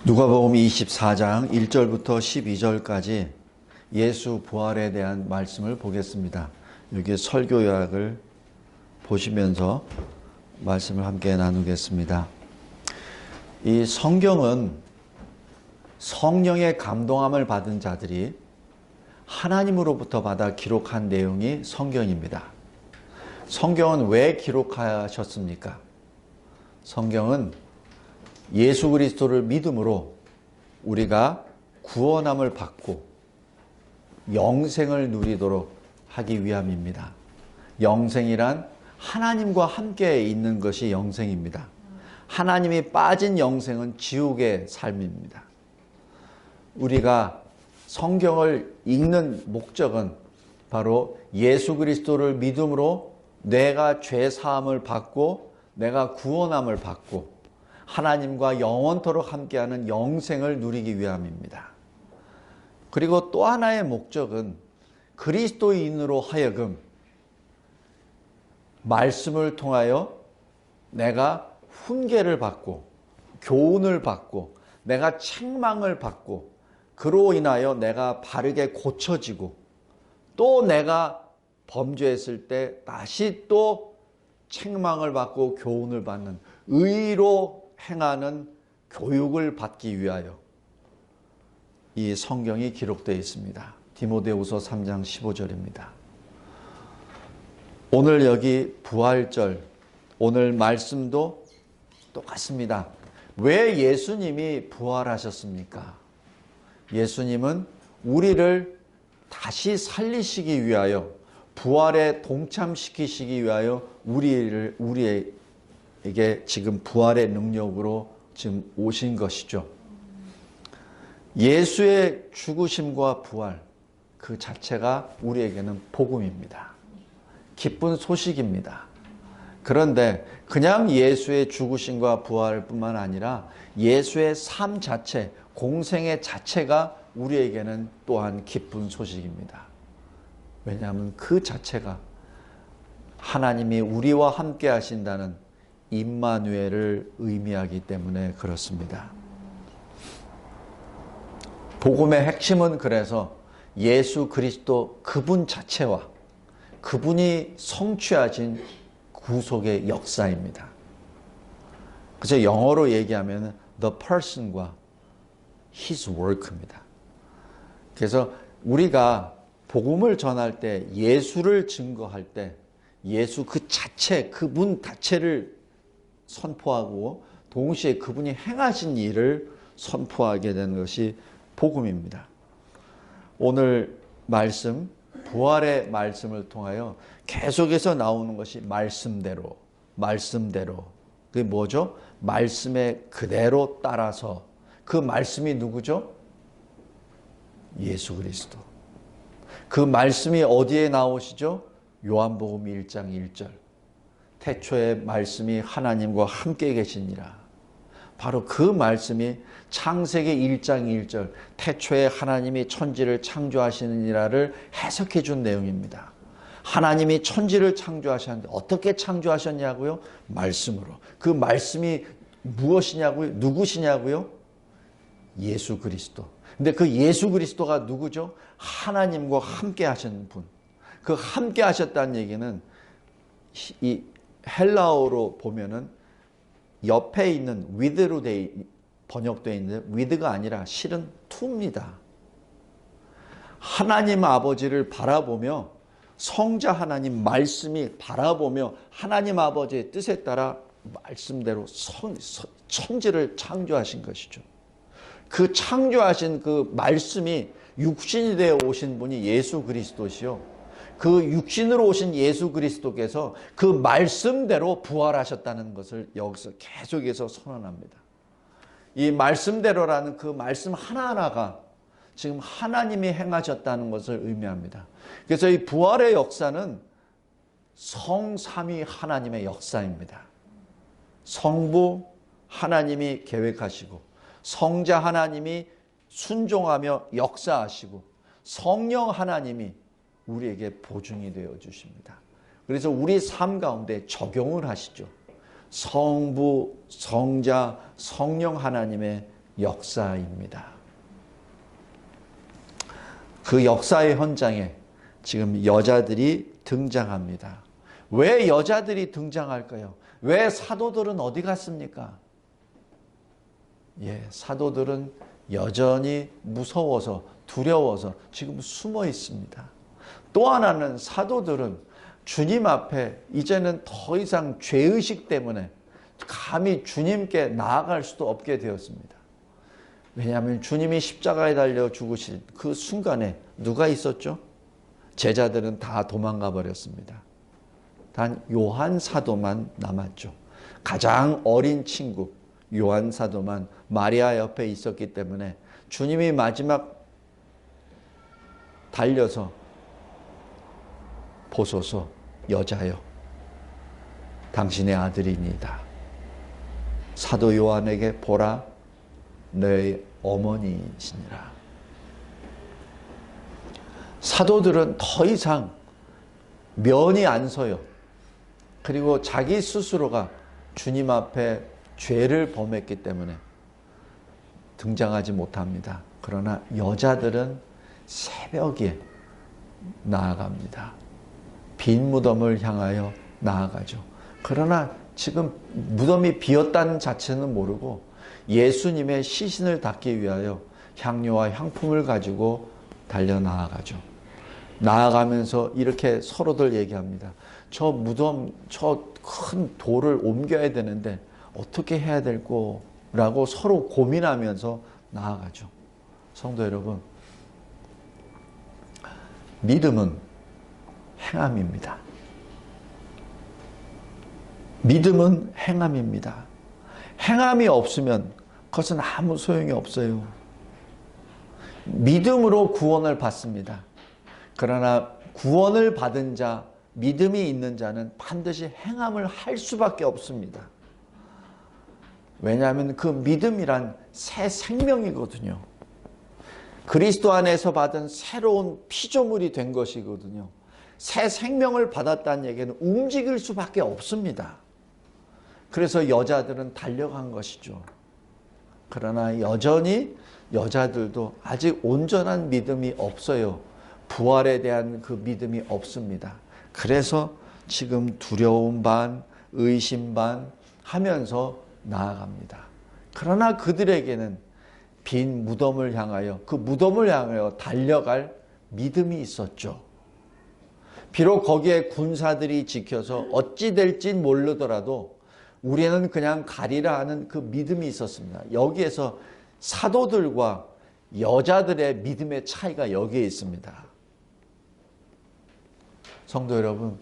누가복음 24장 1절부터 12절까지 예수 부활에 대한 말씀을 보겠습니다. 여기 설교 요약을 보시면서 말씀을 함께 나누겠습니다. 이 성경은 성령의 감동함을 받은 자들이 하나님으로부터 받아 기록한 내용이 성경입니다. 성경은 왜 기록하셨습니까? 성경은 예수 그리스도를 믿음으로 우리가 구원함을 받고 영생을 누리도록 하기 위함입니다. 영생이란 하나님과 함께 있는 것이 영생입니다. 하나님이 빠진 영생은 지옥의 삶입니다. 우리가 성경을 읽는 목적은 바로 예수 그리스도를 믿음으로 내가 죄 사함을 받고 내가 구원함을 받고 하나님과 영원토록 함께하는 영생을 누리기 위함입니다. 그리고 또 하나의 목적은 그리스도인으로 하여금 말씀을 통하여 내가 훈계를 받고 교훈을 받고 내가 책망을 받고 그로 인하여 내가 바르게 고쳐지고 또 내가 범죄했을 때 다시 또 책망을 받고 교훈을 받는 의로 행하는 교육을 받기 위하여 이 성경이 기록되어 있습니다. 디모데후서 3장 15절입니다. 오늘 여기 부활절, 오늘 말씀도 똑같습니다. 왜 예수님이 부활하셨습니까? 예수님은 우리를 다시 살리시기 위하여 부활에 동참시키시기 위하여 우리에게 지금 부활의 능력으로 지금 오신 것이죠. 예수의 죽으심과 부활 그 자체가 우리에게는 복음입니다. 기쁜 소식입니다. 그런데 그냥 예수의 죽으심과 부활뿐만 아니라 예수의 삶 자체, 공생의 자체가 우리에게는 또한 기쁜 소식입니다. 왜냐하면 그 자체가 하나님이 우리와 함께 하신다는 임마누엘을 의미하기 때문에 그렇습니다. 복음의 핵심은 그래서 예수 그리스도 그분 자체와 그분이 성취하신 구속의 역사입니다. 그래서 영어로 얘기하면 the person과 his work입니다. 그래서 우리가 복음을 전할 때 예수를 증거할 때 예수 그 자체, 그분 자체를 선포하고 동시에 그분이 행하신 일을 선포하게 되는 것이 복음입니다. 오늘 말씀, 부활의 말씀을 통하여 계속해서 나오는 것이 말씀대로. 그게 뭐죠? 말씀에 그대로 따라서. 그 말씀이 누구죠? 예수 그리스도. 그 말씀이 어디에 나오시죠? 요한복음 1장 1절. 태초에 말씀이 하나님과 함께 계시니라. 바로 그 말씀이 창세기 1장 1절 태초에 하나님이 천지를 창조하시느니라를 해석해 준 내용입니다. 하나님이 천지를 창조하셨는데 어떻게 창조하셨냐고요? 말씀으로. 그 말씀이 무엇이냐고요? 누구시냐고요? 예수 그리스도. 근데 그 예수 그리스도가 누구죠? 하나님과 함께 하신 분. 그 함께 하셨다는 얘기는 이 헬라어로 보면은 옆에 있는 with로 번역되어 있는데 with가 아니라 실은 to입니다. 하나님 아버지를 바라보며 성자 하나님 말씀이 바라보며 하나님 아버지의 뜻에 따라 말씀대로 천지를 창조하신 것이죠. 그 창조하신 그 말씀이 육신이 되어 오신 분이 예수 그리스도시요. 그 육신으로 오신 예수 그리스도께서 그 말씀대로 부활하셨다는 것을 여기서 계속해서 선언합니다. 이 말씀대로라는 그 말씀 하나하나가 지금 하나님이 행하셨다는 것을 의미합니다. 그래서 이 부활의 역사는 성삼위 하나님의 역사입니다. 성부 하나님이 계획하시고 성자 하나님이 순종하며 역사하시고 성령 하나님이 우리에게 보증이 되어 주십니다. 그래서 우리 삶 가운데 적용을 하시죠. 성부, 성자, 성령 하나님의 역사입니다. 그 역사의 현장에 지금 여자들이 등장합니다. 왜 여자들이 등장할까요? 왜 사도들은 어디 갔습니까? 사도들은 여전히 무서워서 두려워서 지금 숨어 있습니다. 또 하나는 사도들은 주님 앞에 이제는 더 이상 죄의식 때문에 감히 주님께 나아갈 수도 없게 되었습니다. 왜냐하면 주님이 십자가에 달려 죽으신 그 순간에 누가 있었죠? 제자들은 다 도망가 버렸습니다. 단 요한 사도만 남았죠. 가장 어린 친구 요한 사도만 마리아 옆에 있었기 때문에 주님이 마지막 달려서 보소서 여자여 당신의 아들이니이다. 사도 요한에게 보라 너의 어머니이시니라. 사도들은 더 이상 면이 안 서요. 그리고 자기 스스로가 주님 앞에 죄를 범했기 때문에 등장하지 못합니다. 그러나 여자들은 새벽에 나아갑니다. 빈 무덤을 향하여 나아가죠. 그러나 지금 무덤이 비었다는 자체는 모르고 예수님의 시신을 닦기 위하여 향료와 향품을 가지고 달려 나아가죠. 나아가면서 이렇게 서로들 얘기합니다. 저 무덤, 저 큰 돌을 옮겨야 되는데 어떻게 해야 될까라고 서로 고민하면서 나아가죠. 성도 여러분, 믿음은 행함입니다. 믿음은 행함입니다. 행함이 없으면 그것은 아무 소용이 없어요. 믿음으로 구원을 받습니다. 그러나 구원을 받은 자, 믿음이 있는 자는 반드시 행함을 할 수밖에 없습니다. 왜냐하면 그 믿음이란 새 생명이거든요. 그리스도 안에서 받은 새로운 피조물이 된 것이거든요. 새 생명을 받았다는 얘기는 움직일 수밖에 없습니다. 그래서 여자들은 달려간 것이죠. 그러나 여전히 여자들도 아직 온전한 믿음이 없어요. 부활에 대한 그 믿음이 없습니다. 그래서 지금 두려움 반, 의심 반 하면서 나아갑니다. 그러나 그들에게는 빈 무덤을 향하여, 그 무덤을 향하여 달려갈 믿음이 있었죠. 비록 거기에 군사들이 지켜서 어찌 될진 모르더라도 우리는 그냥 가리라 하는 그 믿음이 있었습니다. 여기에서 사도들과 여자들의 믿음의 차이가 여기에 있습니다. 성도 여러분,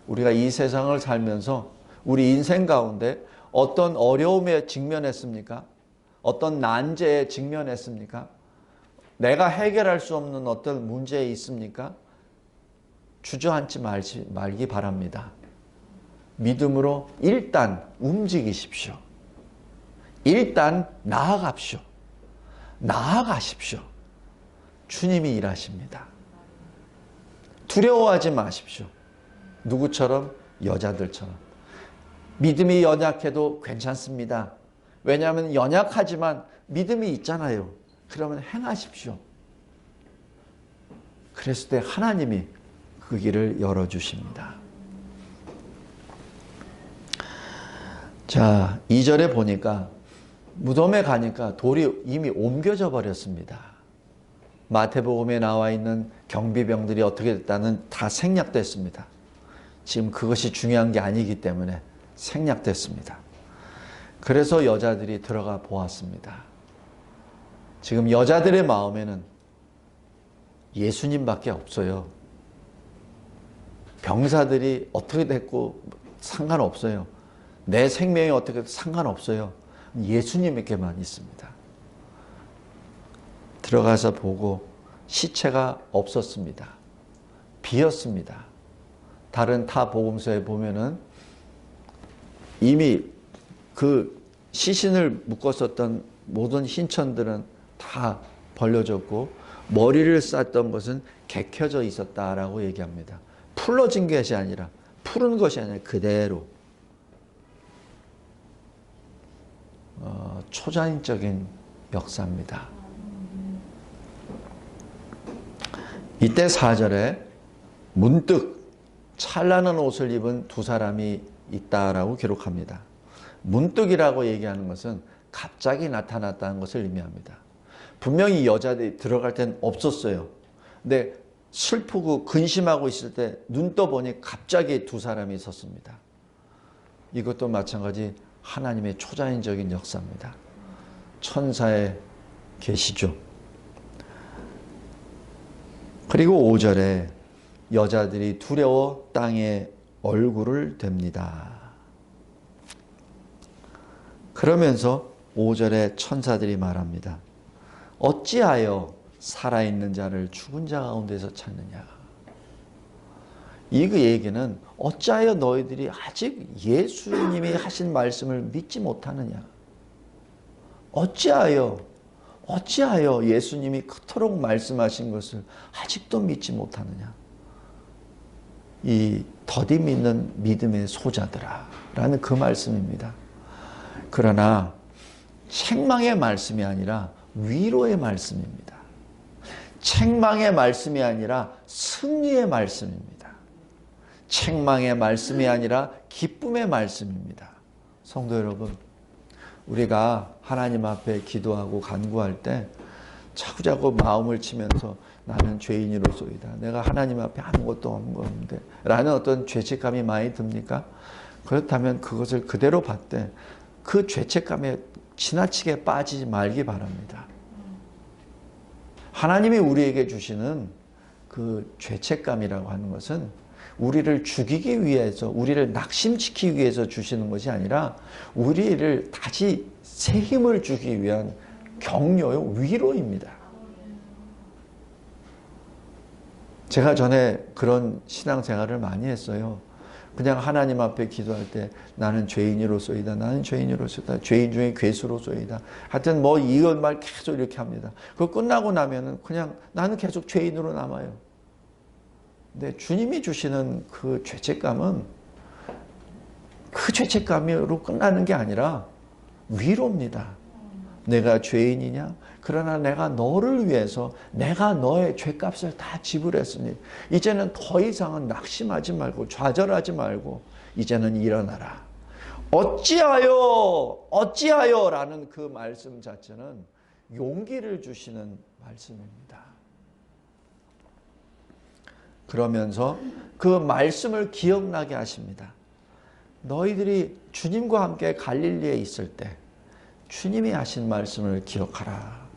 우리가 이 세상을 살면서 우리 인생 가운데 어떤 어려움에 직면했습니까? 어떤 난제에 직면했습니까? 내가 해결할 수 없는 어떤 문제에 있습니까? 주저앉지 말기 바랍니다. 믿음으로 일단 움직이십시오. 일단 나아갑시오. 나아가십시오. 주님이 일하십니다. 두려워하지 마십시오. 누구처럼? 여자들처럼. 믿음이 연약해도 괜찮습니다. 왜냐하면 연약하지만 믿음이 있잖아요. 그러면 행하십시오. 그랬을 때 하나님이 그 길을 열어주십니다. 자, 2절에 보니까 무덤에 가니까 돌이 이미 옮겨져 버렸습니다. 마태복음에 나와 있는 경비병들이 어떻게 됐다는 다 생략됐습니다. 지금 그것이 중요한 게 아니기 때문에 생략됐습니다. 그래서 여자들이 들어가 보았습니다. 지금 여자들의 마음에는 예수님밖에 없어요. 병사들이 어떻게 됐고 상관없어요. 내 생명이 어떻게 돼도 상관없어요. 예수님에게만 있습니다. 들어가서 보고 시체가 없었습니다. 비었습니다. 다른 타 복음서에 보면은 이미 그 시신을 묶었었던 모든 흰천들은 다 벌려졌고 머리를 쌌던 것은 개켜져 있었다라고 얘기합니다. 풀러진 것이 아니라 푸른 것이 아니라 그대로 초자연적인 역사입니다. 이때 4절에 문득 찬란한 옷을 입은 두 사람이 있다라고 기록합니다. 문득이라고 얘기하는 것은 갑자기 나타났다는 것을 의미합니다. 분명히 여자들이 들어갈 땐 없었어요. 근데 슬프고 근심하고 있을 때 눈 떠보니 갑자기 두 사람이 섰습니다. 이것도 마찬가지 하나님의 초자연적인 역사입니다. 천사의 계시죠. 그리고 5절에 여자들이 두려워 땅에 얼굴을 댑니다. 그러면서 5절에 천사들이 말합니다. 어찌하여 살아있는 자를 죽은 자 가운데서 찾느냐. 이 그 얘기는 어찌하여 너희들이 아직 예수님이 하신 말씀을 믿지 못하느냐. 어찌하여 예수님이 그토록 말씀하신 것을 아직도 믿지 못하느냐. 이 더디 믿는 믿음의 소자들아 라는 그 말씀입니다. 그러나 책망의 말씀이 아니라 위로의 말씀입니다. 책망의 말씀이 아니라 승리의 말씀입니다. 책망의 말씀이 아니라 기쁨의 말씀입니다. 성도 여러분, 우리가 하나님 앞에 기도하고 간구할 때 자꾸자꾸 마음을 치면서 나는 죄인으로소이다. 내가 하나님 앞에 아무것도 없는데 라는 어떤 죄책감이 많이 듭니까? 그렇다면 그것을 그대로 받되 그 죄책감에 지나치게 빠지지 말기 바랍니다. 하나님이 우리에게 주시는 그 죄책감이라고 하는 것은 우리를 죽이기 위해서, 우리를 낙심시키기 위해서 주시는 것이 아니라 우리를 다시 새 힘을 주기 위한 격려요, 위로입니다. 제가 전에 그런 신앙생활을 많이 했어요. 그냥 하나님 앞에 기도할 때 나는 죄인으로소이다. 나는 죄인으로소이다. 죄인 중에 괴수로소이다. 하여튼 뭐 이런 말 계속 이렇게 합니다. 그거 끝나고 나면은 그냥 나는 계속 죄인으로 남아요. 근데 주님이 주시는 그 죄책감은 그 죄책감으로 끝나는 게 아니라 위로입니다. 내가 죄인이냐? 그러나 내가 너를 위해서 내가 너의 죄값을 다 지불했으니 이제는 더 이상은 낙심하지 말고 좌절하지 말고 이제는 일어나라. 어찌하여 라는 그 말씀 자체는 용기를 주시는 말씀입니다. 그러면서 그 말씀을 기억나게 하십니다. 너희들이 주님과 함께 갈릴리에 있을 때 주님이 하신 말씀을 기억하라.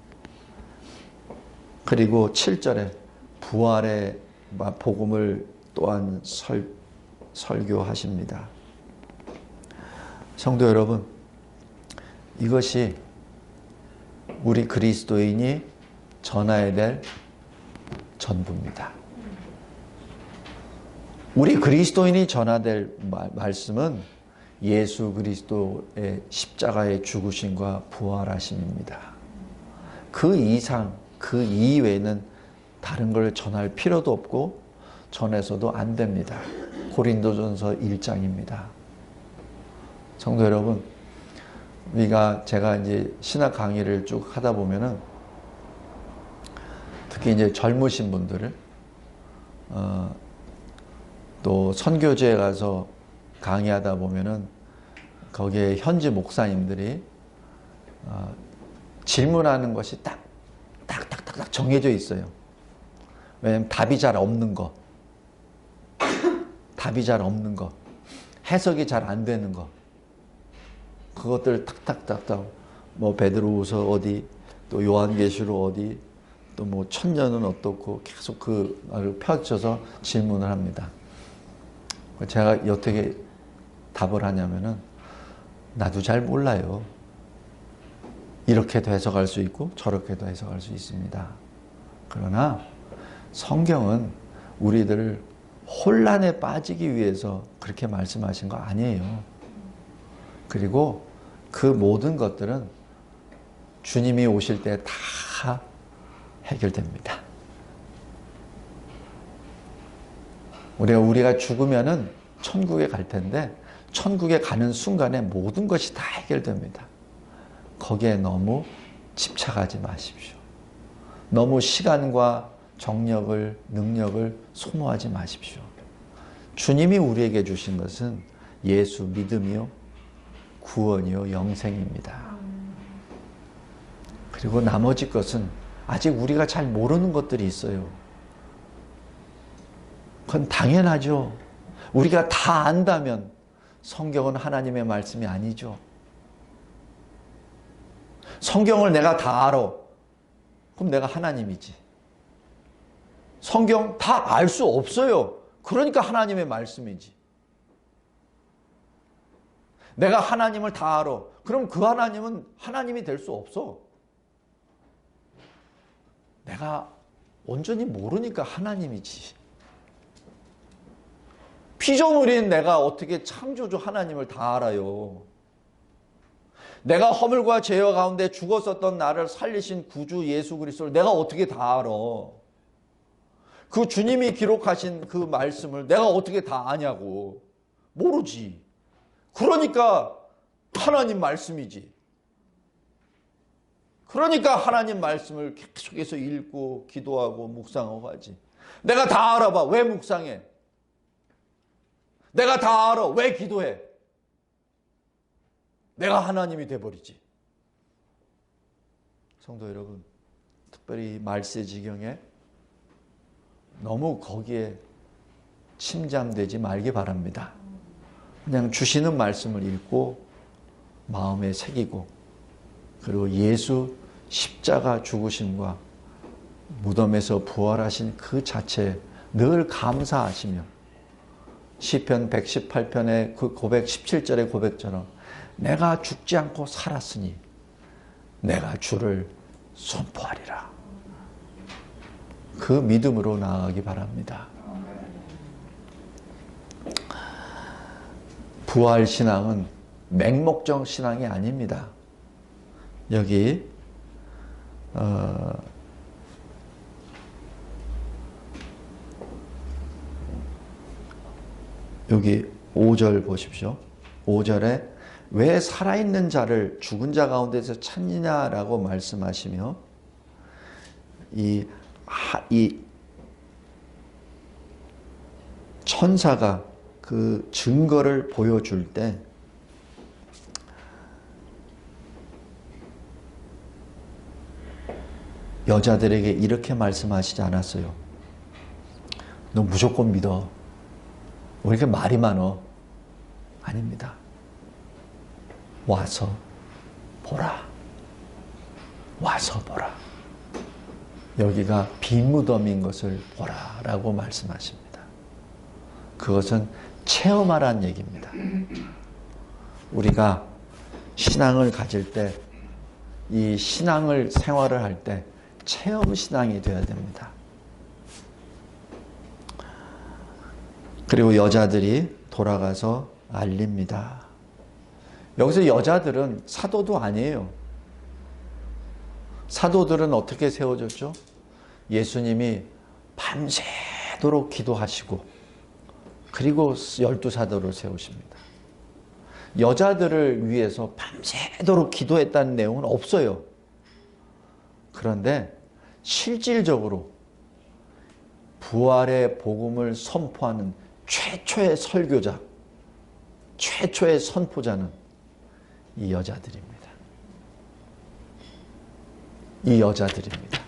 그리고 7절에 부활의 복음을 또한 설교하십니다. 성도 여러분, 이것이 우리 그리스도인이 전해야 될 전부입니다. 우리 그리스도인이 전해야 될 말씀은 예수 그리스도의 십자가의 죽으심과 부활하심입니다. 그 이상, 그 이외에는 다른 걸 전할 필요도 없고 전해서도 안 됩니다. 고린도전서 1장입니다. 성도 여러분, 제가 이제 신학 강의를 쭉 하다 보면은 특히 이제 젊으신 분들을 또 선교지에 가서 강의하다 보면은 거기에 현지 목사님들이 질문하는 것이 딱 정해져 있어요. 왜냐면 답이 잘 없는 거, 해석이 잘 안 되는 거, 그것들 탁탁탁탁 뭐 베드로후서 어디, 또 요한계시록 어디, 또 뭐 천년은 어떻고 계속 그 말을 펼쳐서 질문을 합니다. 제가 어떻게 답을 하냐면은 나도 잘 몰라요. 이렇게도 해석할 수 있고 저렇게도 해석할 수 있습니다. 그러나 성경은 우리들을 혼란에 빠지기 위해서 그렇게 말씀하신 거 아니에요. 그리고 그 모든 것들은 주님이 오실 때 다 해결됩니다. 우리가 죽으면은 천국에 갈 텐데 천국에 가는 순간에 모든 것이 다 해결됩니다. 거기에 너무 집착하지 마십시오. 너무 시간과 정력을, 능력을 소모하지 마십시오. 주님이 우리에게 주신 것은 예수 믿음이요, 구원이요, 영생입니다. 그리고 나머지 것은 아직 우리가 잘 모르는 것들이 있어요. 그건 당연하죠. 우리가 다 안다면 성경은 하나님의 말씀이 아니죠. 성경을 내가 다 알아. 그럼 내가 하나님이지. 성경 다 알 수 없어요. 그러니까 하나님의 말씀이지. 내가 하나님을 다 알아. 그럼 그 하나님은 하나님이 될 수 없어. 내가 온전히 모르니까 하나님이지. 피조물인 내가 어떻게 창조주 하나님을 다 알아요. 내가 허물과 죄와 가운데 죽었었던 나를 살리신 구주 예수 그리스도를 내가 어떻게 다 알아. 그 주님이 기록하신 그 말씀을 내가 어떻게 다 아냐고. 모르지. 그러니까 하나님 말씀이지. 그러니까 하나님 말씀을 계속해서 읽고 기도하고 묵상하고 하지. 내가 다 알아봐. 왜 묵상해? 내가 다 알아. 왜 기도해? 내가 하나님이 돼버리지. 성도 여러분, 특별히 말세지경에 너무 거기에 침잠되지 말기 바랍니다. 그냥 주시는 말씀을 읽고 마음에 새기고, 그리고 예수 십자가 죽으심과 무덤에서 부활하신 그 자체에 늘 감사하시며, 시편 118편의 그 고백, 17절의 고백처럼 내가 죽지 않고 살았으니 내가 주를 선포하리라. 그 믿음으로 나아가기 바랍니다. 부활신앙은 맹목적 신앙이 아닙니다. 여기 여기 5절 보십시오. 5절에 왜 살아있는 자를 죽은 자 가운데서 찾느냐라고 말씀하시며, 이 천사가 그 증거를 보여줄 때 여자들에게 이렇게 말씀하시지 않았어요. 너 무조건 믿어. 왜 이렇게 말이 많어? 아닙니다. 와서 보라. 와서 보라. 여기가 빈 무덤인 것을 보라 라고 말씀하십니다. 그것은 체험하라는 얘기입니다. 우리가 신앙을 가질 때, 이 신앙을 생활을 할 때 체험 신앙이 되어야 됩니다. 그리고 여자들이 돌아가서 알립니다. 여기서 여자들은 사도도 아니에요. 사도들은 어떻게 세워졌죠? 예수님이 밤새도록 기도하시고, 그리고 12사도를 세우십니다. 여자들을 위해서 밤새도록 기도했다는 내용은 없어요. 그런데 실질적으로 부활의 복음을 선포하는 최초의 설교자, 최초의 선포자는 이 여자들입니다. 이 여자들입니다.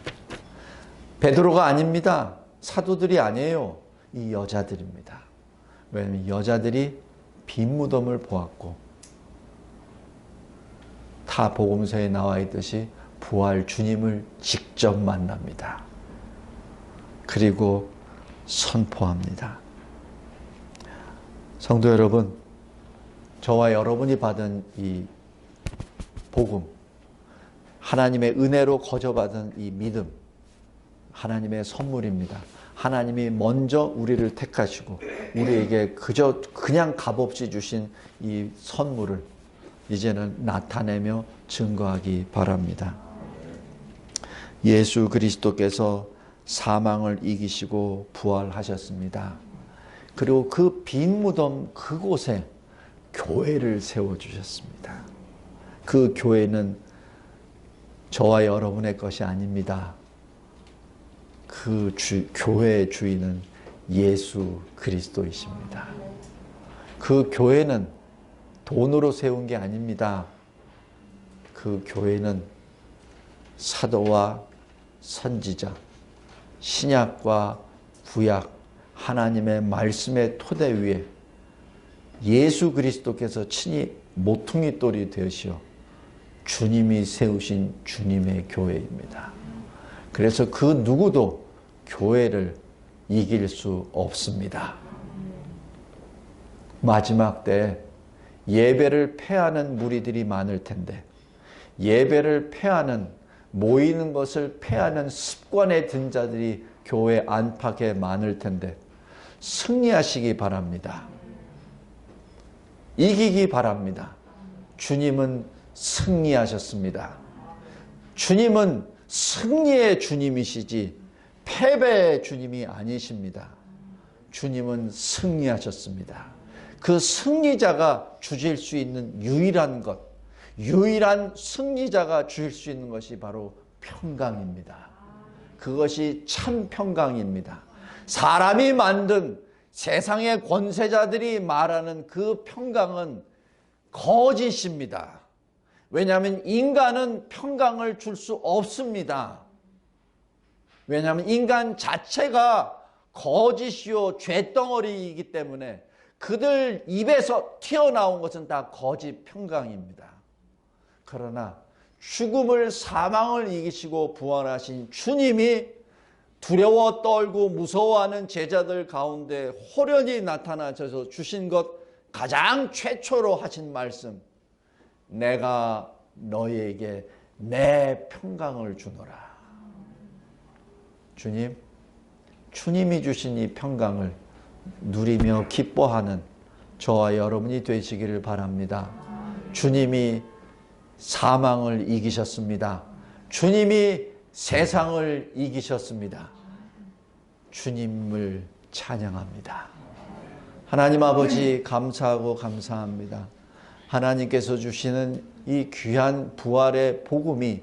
베드로가 아닙니다. 사도들이 아니에요. 이 여자들입니다. 왜냐하면 여자들이 빈 무덤을 보았고, 타 복음서에 나와 있듯이 부활 주님을 직접 만납니다. 그리고 선포합니다. 성도 여러분, 저와 여러분이 받은 이 복음, 하나님의 은혜로 거저받은 이 믿음, 하나님의 선물입니다. 하나님이 먼저 우리를 택하시고 우리에게 그냥 값없이 주신 이 선물을 이제는 나타내며 증거하기 바랍니다. 예수 그리스도께서 사망을 이기시고 부활하셨습니다. 그리고 그 빈 무덤 그곳에 교회를 세워주셨습니다. 그 교회는 저와 여러분의 것이 아닙니다. 교회의 주인은 예수 그리스도이십니다. 그 교회는 돈으로 세운 게 아닙니다. 그 교회는 사도와 선지자, 신약과 구약, 하나님의 말씀의 토대 위에 예수 그리스도께서 친히 모퉁이 돌이 되시어 주님이 세우신 주님의 교회입니다. 그래서 그 누구도 교회를 이길 수 없습니다. 마지막 때 예배를 패하는 무리들이 많을 텐데, 예배를 패하는, 모이는 것을 패하는 습관에 든 자들이 교회 안팎에 많을 텐데 승리하시기 바랍니다. 이기기 바랍니다. 주님은 승리하셨습니다. 주님은 승리의 주님이시지 패배의 주님이 아니십니다. 주님은 승리하셨습니다. 그 승리자가 주실 수 있는 유일한 것, 유일한 승리자가 주실 수 있는 것이 바로 평강입니다. 그것이 참 평강입니다. 사람이 만든 세상의 권세자들이 말하는 그 평강은 거짓입니다. 왜냐하면 인간은 평강을 줄 수 없습니다. 왜냐하면 인간 자체가 거짓이요 죄덩어리이기 때문에 그들 입에서 튀어나온 것은 다 거짓 평강입니다. 그러나 죽음을, 사망을 이기시고 부활하신 주님이 두려워 떨고 무서워하는 제자들 가운데 호련히 나타나셔서 주신 것, 가장 최초로 하신 말씀, 내가 너희에게 내 평강을 주노라. 주님이 주신 이 평강을 누리며 기뻐하는 저와 여러분이 되시기를 바랍니다. 주님이 사망을 이기셨습니다. 주님이 세상을 이기셨습니다. 주님을 찬양합니다. 하나님 아버지 감사하고 감사합니다. 하나님께서 주시는 이 귀한 부활의 복음이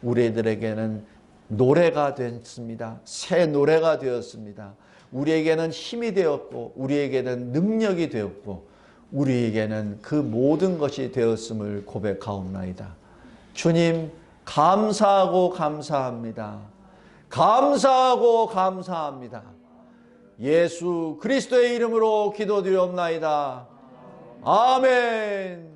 우리들에게는 노래가 됐습니다. 새 노래가 되었습니다. 우리에게는 힘이 되었고 우리에게는 능력이 되었고 우리에게는 그 모든 것이 되었음을 고백하옵나이다. 주님 감사하고 감사합니다. 감사하고 감사합니다. 예수 그리스도의 이름으로 기도드리옵나이다. 아멘.